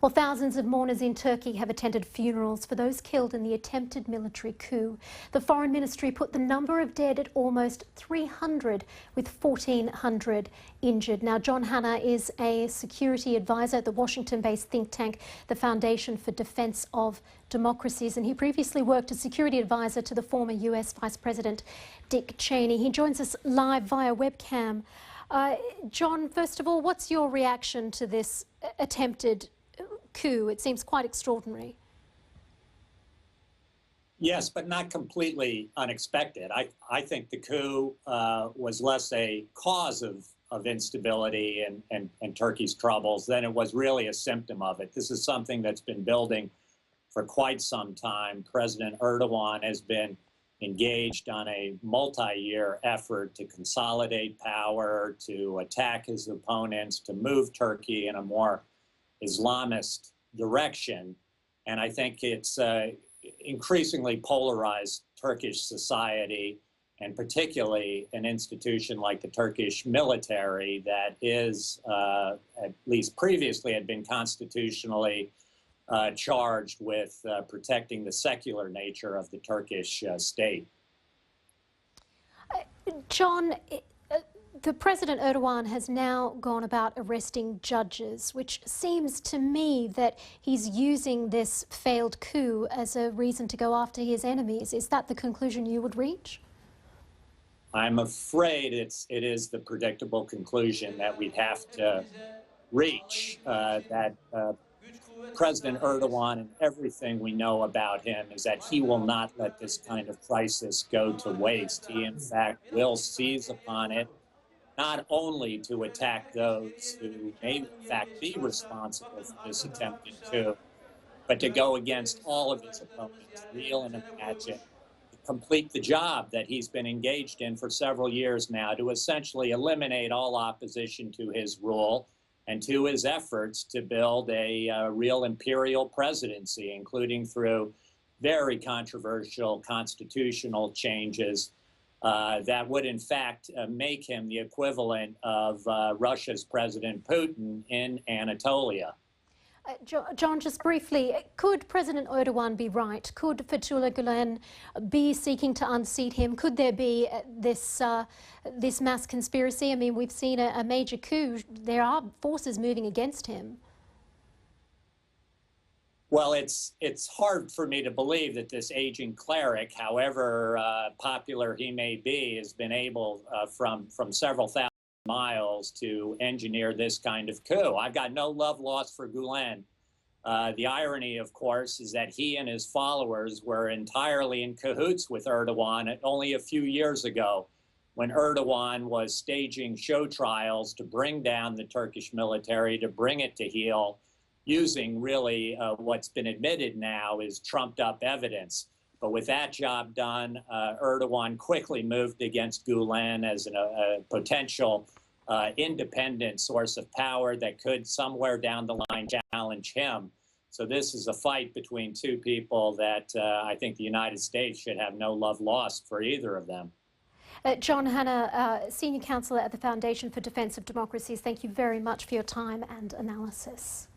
Well, thousands of mourners in Turkey have attended funerals for those killed in the attempted military coup. The Foreign Ministry put the number of dead at almost 300, with 1,400 injured. Now, John Hanna is a security advisor at the Washington-based think tank, the Foundation for Defense of Democracies, and he previously worked as security advisor to the former US Vice President Dick Cheney. He joins us live via webcam. John, first of all, what's your reaction to this attempted coup? It seems quite extraordinary. Yes, but not completely unexpected. I think the coup was less a cause of instability and Turkey's troubles than it was really a symptom of it. This is something that's been building for quite some time. President Erdogan has been engaged on a multi-year effort to consolidate power, to attack his opponents, to move Turkey in a more Islamist direction. And I think it's increasingly polarized Turkish society, and particularly an institution like the Turkish military that is, at least previously, had been constitutionally charged with protecting the secular nature of the Turkish state. John, the President Erdogan has now gone about arresting judges, which seems to me that he's using this failed coup as a reason to go after his enemies. Is that the conclusion you would reach? I'm afraid it is the predictable conclusion that we'd have to reach, that President Erdogan, and everything we know about him, is that he will not let this kind of crisis go to waste. He, in fact, will seize upon it, not only to attack those who may, in fact, be responsible for this attempted coup, but to go against all of his opponents, real and imagined, to complete the job that he's been engaged in for several years now, to essentially eliminate all opposition to his rule and to his efforts to build a real imperial presidency, including through very controversial constitutional changes that would, in fact, make him the equivalent of Russia's President Putin in Anatolia. John, just briefly, could President Erdogan be right? Could Fethullah Gulen be seeking to unseat him? Could there be this mass conspiracy? I mean, we've seen a major coup. There are forces moving against him. Well, it's hard for me to believe that this aging cleric, however popular he may be, has been able from several thousand miles to engineer this kind of coup. I've got no love lost for Gulen. The irony, of course, is that he and his followers were entirely in cahoots with Erdogan only a few years ago, when Erdogan was staging show trials to bring down the Turkish military, to bring it to heel, using really what's been admitted now is trumped up evidence. But with that job done, Erdogan quickly moved against Gulen as a potential independent source of power that could somewhere down the line challenge him. So this is a fight between two people that I think the United States should have no love lost for either of them. John Hanna, Senior Counselor at the Foundation for Defense of Democracies, thank you very much for your time and analysis.